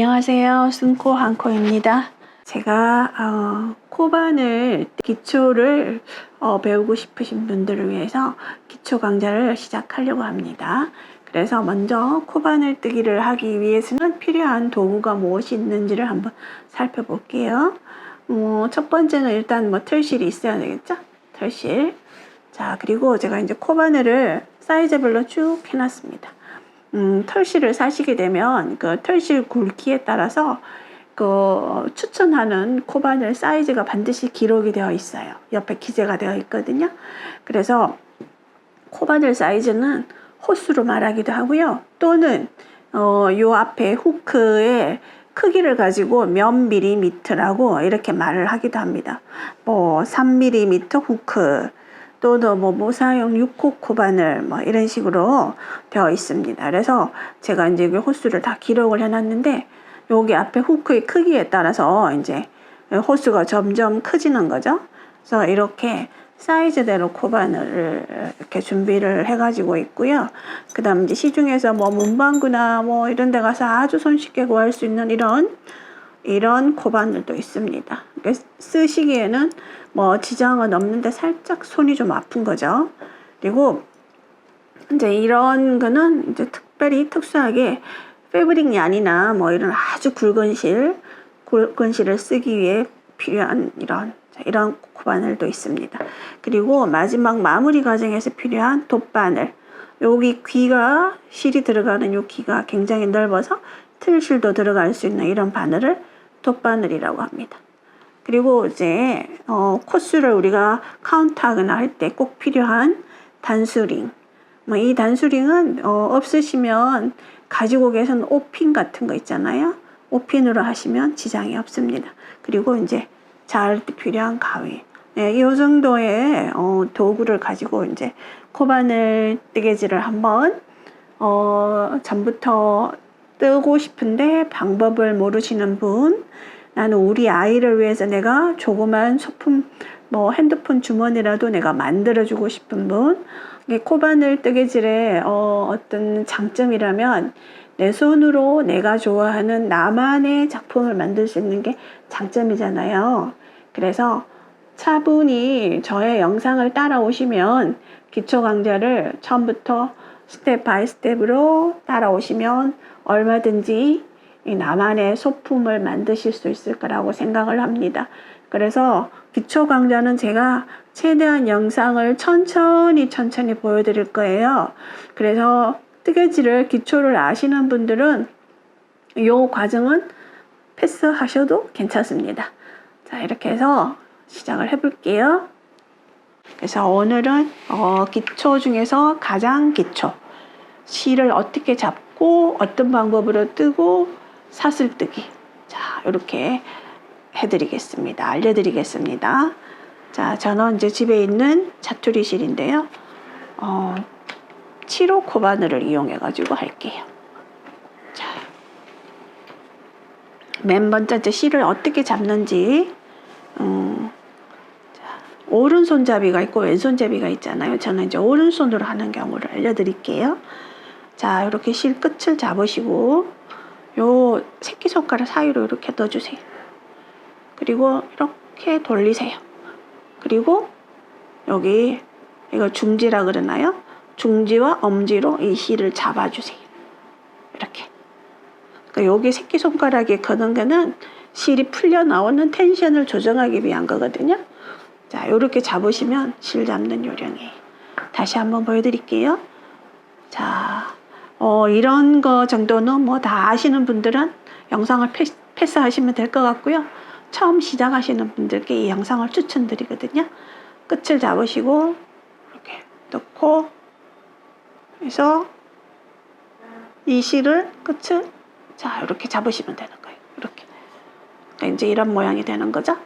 안녕하세요. 승코 한코입니다. 제가 코바늘 기초를 배우고 싶으신 분들을 위해서 기초 강좌를 시작하려고 합니다. 그래서 먼저 코바늘 뜨기를 하기 위해서는 필요한 도구가 무엇이 있는지를 한번 살펴볼게요. 첫 번째는 일단 털실이 있어야 되겠죠? 털실. 자, 그리고 제가 이제 코바늘을 사이즈별로 쭉 해놨습니다. 털실을 사시게 되면 그 털실 굵기에 따라서 그 추천하는 코바늘 사이즈가 반드시 기록이 되어 있어요. 옆에 기재가 되어 있거든요. 그래서 코바늘 사이즈는 호수로 말하기도 하고요. 또는 요 앞에 후크의 크기를 가지고 몇 밀리미터라고 이렇게 말을 하기도 합니다. 뭐 3mm 후크, 또는 무사용 6호 코바늘 이런 식으로 되어 있습니다. 그래서 제가 이제 호수를 다 기록을 해놨는데 여기 앞에 후크의 크기에 따라서 이제 호수가 점점 커지는 거죠. 그래서 이렇게 사이즈대로 코바늘을 이렇게 준비를 해가지고 있고요. 그 다음 이제 시중에서 문방구나 이런 데 가서 아주 손쉽게 구할 수 있는 이런 코바늘도 있습니다. 쓰시기에는 지장은 없는데 살짝 손이 좀 아픈 거죠. 그리고 이제 이런 거는 이제 특별히 특수하게 패브릭 얀이나 이런 아주 굵은 실을 쓰기 위해 필요한 이런 코바늘도 있습니다. 그리고 마지막 마무리 과정에서 필요한 돗바늘. 여기 실이 들어가는 요 귀가 굉장히 넓어서 틀실도 들어갈 수 있는 이런 바늘을 돗바늘이라고 합니다. 그리고 이제 코스를 우리가 카운트하거나 할 때 꼭 필요한 단수링. 이 단수링은 없으시면 가지고 계신 오핀 같은 거 있잖아요. 오핀으로 하시면 지장이 없습니다. 그리고 이제 잘 필요한 가위. 네, 이 정도의 도구를 가지고 이제 코바늘 뜨개질을 한번 전부터 뜨고 싶은데 방법을 모르시는 분, 나는 우리 아이를 위해서 내가 조그만 소품 핸드폰 주머니라도 내가 만들어주고 싶은 분, 코바늘 뜨개질의 어떤 장점이라면 내 손으로 내가 좋아하는 나만의 작품을 만들 수 있는 게 장점이잖아요. 그래서 차분히 저의 영상을 따라오시면 기초 강좌를 처음부터 스텝 바이 스텝으로 따라오시면 얼마든지 나만의 소품을 만드실 수 있을 거라고 생각을 합니다. 그래서 기초 강좌는 제가 최대한 영상을 천천히 보여드릴 거예요. 그래서 뜨개질을 기초를 아시는 분들은 이 과정은 패스하셔도 괜찮습니다. 자, 이렇게 해서 시작을 해볼게요. 그래서 오늘은 기초 중에서 가장 기초, 실을 어떻게 잡고 어떤 방법으로 뜨고 사슬뜨기, 자 이렇게 해드리겠습니다. 알려드리겠습니다. 자, 저는 이제 집에 있는 자투리 실인데요. 7호 코바늘을 이용해 가지고 할게요. 자, 맨 먼저 이제 실을 어떻게 잡는지, 오른손잡이가 있고 왼손잡이가 있잖아요. 저는 이제 오른손으로 하는 경우를 알려드릴게요. 자, 이렇게 실 끝을 잡으시고 요 새끼손가락 사이로 이렇게 넣어주세요. 그리고 이렇게 돌리세요. 그리고 여기 이거 중지라 그러나요? 중지와 엄지로 이 실을 잡아주세요. 이렇게. 그러니까 여기 새끼손가락에 거는 거는 실이 풀려 나오는 텐션을 조정하기 위한 거거든요. 자, 이렇게 잡으시면 실 잡는 요령이에요. 다시 한번 보여드릴게요. 자, 이런 거 정도는 다 아시는 분들은 영상을 패스하시면 될 것 같고요. 처음 시작하시는 분들께 이 영상을 추천드리거든요. 끝을 잡으시고 이렇게 넣고 해서 이 실을 끝을 자 이렇게 잡으시면 되는 거예요. 이렇게. 그러니까 이제 이런 모양이 되는 거죠.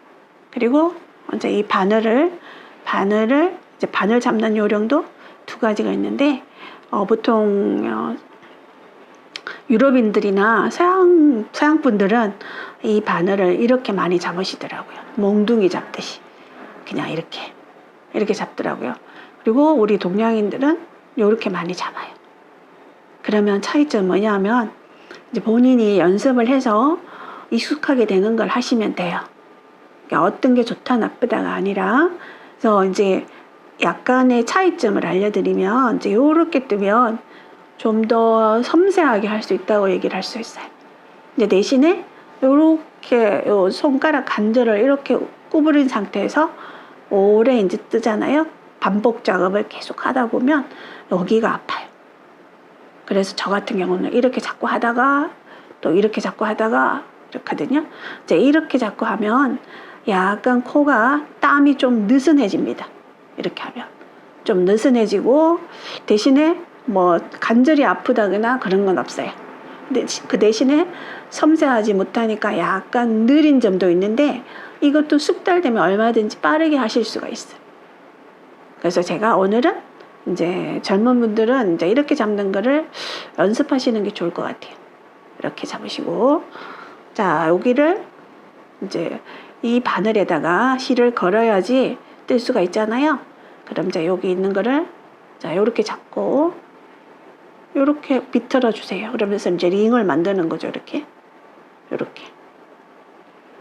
그리고 이제 이 바늘을 이제 바늘 잡는 요령도 두 가지가 있는데 보통 유럽인들이나 서양 분들은 이 바늘을 이렇게 많이 잡으시더라고요. 몽둥이 잡듯이 그냥 이렇게 잡더라고요. 그리고 우리 동양인들은 이렇게 많이 잡아요. 그러면 차이점 뭐냐면 이제 본인이 연습을 해서 익숙하게 되는 걸 하시면 돼요. 그러니까 어떤 게 좋다 나쁘다가 아니라, 그래서 이제 약간의 차이점을 알려드리면, 이제 요렇게 뜨면 좀 더 섬세하게 할 수 있다고 얘기를 할 수 있어요. 이제 대신에 요렇게 요 손가락 관절을 이렇게 구부린 상태에서 오래 이제 뜨잖아요. 반복 작업을 계속 하다 보면 여기가 아파요. 그래서 저 같은 경우는 이렇게 자꾸 하다가 또 이렇게 자꾸 하다가 이렇거든요. 이제 이렇게 자꾸 하면 약간 코가 땀이 좀 느슨해집니다. 이렇게 하면 좀 느슨해지고, 대신에 뭐 관절이 아프다거나 그런 건 없어요. 근데 그 대신에 섬세하지 못하니까 약간 느린 점도 있는데, 이것도 숙달되면 얼마든지 빠르게 하실 수가 있어요. 그래서 제가 오늘은 이제 젊은 분들은 이제 이렇게 잡는 거를 연습하시는 게 좋을 것 같아요. 이렇게 잡으시고, 자, 여기를 이제 이 바늘에다가 실을 걸어야지 뜰 수가 있잖아요. 그럼 이제 여기 있는 거를 자, 요렇게 잡고 요렇게 비틀어 주세요. 그러면서 이제 링을 만드는 거죠. 이렇게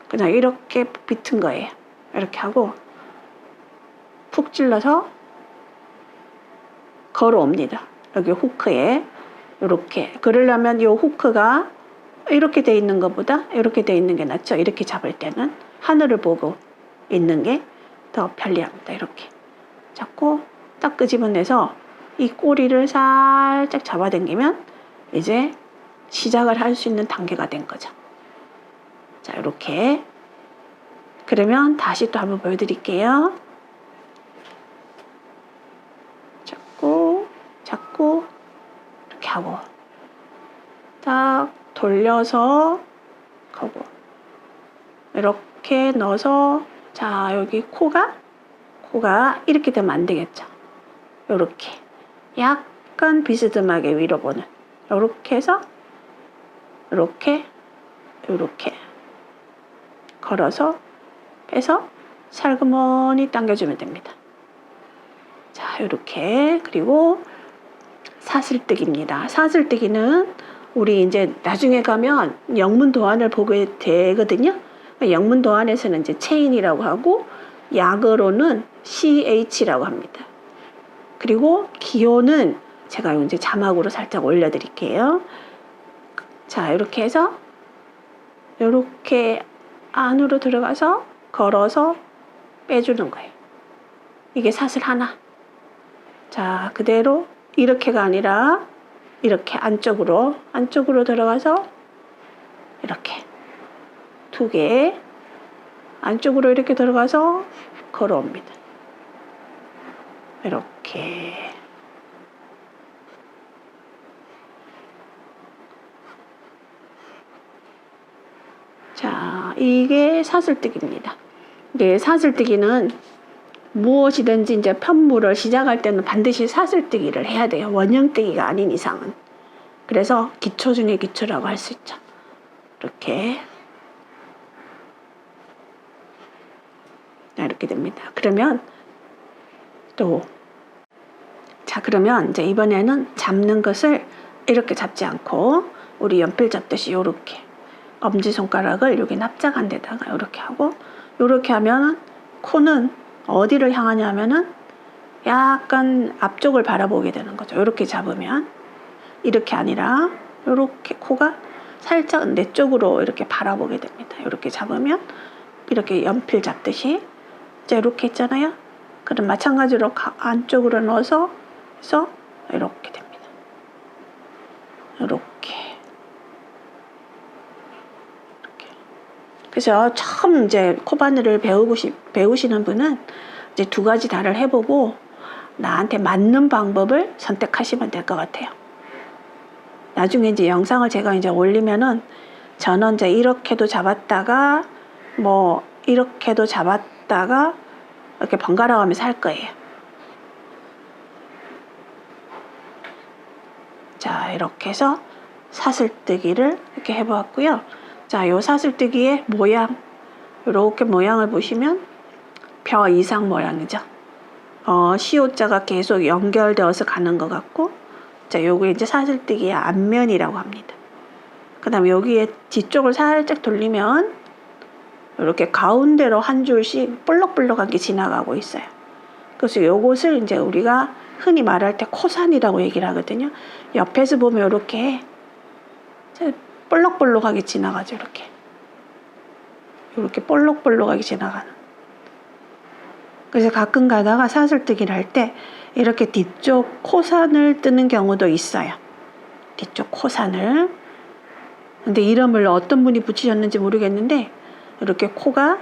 그냥 이렇게 비튼 거예요. 이렇게 하고 푹 찔러서 걸어옵니다. 여기 후크에 이렇게. 그러려면 이 후크가 이렇게 돼 있는 것보다 이렇게 돼 있는 게 낫죠. 이렇게 잡을 때는 하늘을 보고 있는 게 더 편리합니다. 이렇게 잡고 딱 끄집어내서 이 꼬리를 살짝 잡아당기면 이제 시작을 할 수 있는 단계가 된 거죠. 자, 이렇게. 그러면 다시 또 한번 보여드릴게요. 잡고 이렇게 하고 딱 돌려서 가고 이렇게 넣어서, 자, 여기 코가 이렇게 되면 안 되겠죠. 이렇게 약간 비스듬하게 위로 보는, 이렇게 해서 이렇게 걸어서 빼서 살그머니 당겨주면 됩니다. 자, 이렇게. 그리고 사슬뜨기입니다. 사슬뜨기는 우리 이제 나중에 가면 영문 도안을 보게 되거든요. 영문 도안에서는 이제 체인이라고 하고, 약어로는 CH라고 합니다. 그리고 기호는 제가 이제 자막으로 살짝 올려드릴게요. 자, 이렇게 해서 이렇게 안으로 들어가서 걸어서 빼주는 거예요. 이게 사슬 하나. 자, 그대로 이렇게가 아니라 이렇게 안쪽으로 들어가서 이렇게 두 개 안쪽으로 이렇게 들어가서 걸어옵니다. 이렇게. 자, 이게 사슬뜨기입니다. 이게 사슬뜨기는 무엇이든지 이제 편물을 시작할 때는 반드시 사슬뜨기를 해야 돼요. 원형뜨기가 아닌 이상은. 그래서 기초 중에 기초라고 할 수 있죠. 이렇게. 이렇게 됩니다. 그러면 그러면 이제 이번에는 잡는 것을 이렇게 잡지 않고 우리 연필 잡듯이 요렇게 엄지손가락을 여기 납작한 데다가 이렇게 하고, 요렇게 하면 코는 어디를 향하냐 하면은 약간 앞쪽을 바라보게 되는 거죠. 이렇게 잡으면. 이렇게 아니라 이렇게 코가 살짝 내 쪽으로 이렇게 바라보게 됩니다. 이렇게 잡으면 이렇게 연필 잡듯이 이제 이렇게 있잖아요. 그럼 마찬가지로 안쪽으로 넣어서 해서 이렇게 됩니다. 이렇게. 그래서 처음 이제 코바늘을 배우시는 분은 이제 두 가지 다를 해보고 나한테 맞는 방법을 선택하시면 될 것 같아요. 나중에 이제 영상을 제가 이제 올리면은 저는 이제 이렇게도 잡았다가 뭐 이렇게도 잡았다가 이렇게 번갈아 가면서 할 거예요. 자, 이렇게 해서 사슬뜨기를 이렇게 해보았고요. 자, 요 사슬뜨기의 모양, 이렇게 모양을 보시면 벼 이상 모양이죠. 시옷자가 계속 연결되어서 가는 것 같고, 자, 요거 이제 사슬뜨기의 앞면이라고 합니다. 그 다음에 여기에 뒤쪽을 살짝 돌리면 이렇게 가운데로 한 줄씩 볼록볼록하게 지나가고 있어요. 그래서 요것을 이제 우리가 흔히 말할 때 코산이라고 얘기를 하거든요. 옆에서 보면 이렇게 볼록볼록하게 지나가죠. 이렇게 볼록볼록하게 지나가는. 그래서 가끔 가다가 사슬뜨기를 할 때 이렇게 뒤쪽 코산을 뜨는 경우도 있어요. 뒤쪽 코산을. 근데 이름을 어떤 분이 붙이셨는지 모르겠는데 이렇게 코가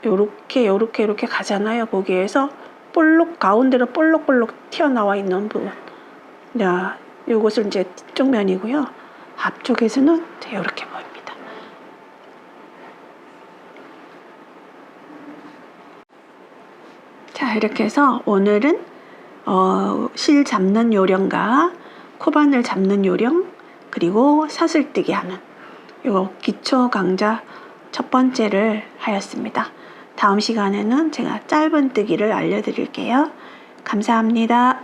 요렇게 가잖아요. 거기에서 가운데로 볼록볼록 튀어나와 있는 부분. 자, 요것을 이제 뒤쪽 면이고요. 앞쪽에서는 이렇게 보입니다. 자, 이렇게 해서 오늘은 실 잡는 요령과 코바늘 잡는 요령, 그리고 사슬뜨기 하는 요 기초 강좌 첫 번째를 하였습니다. 다음 시간에는 제가 짧은 뜨기를 알려드릴게요. 감사합니다.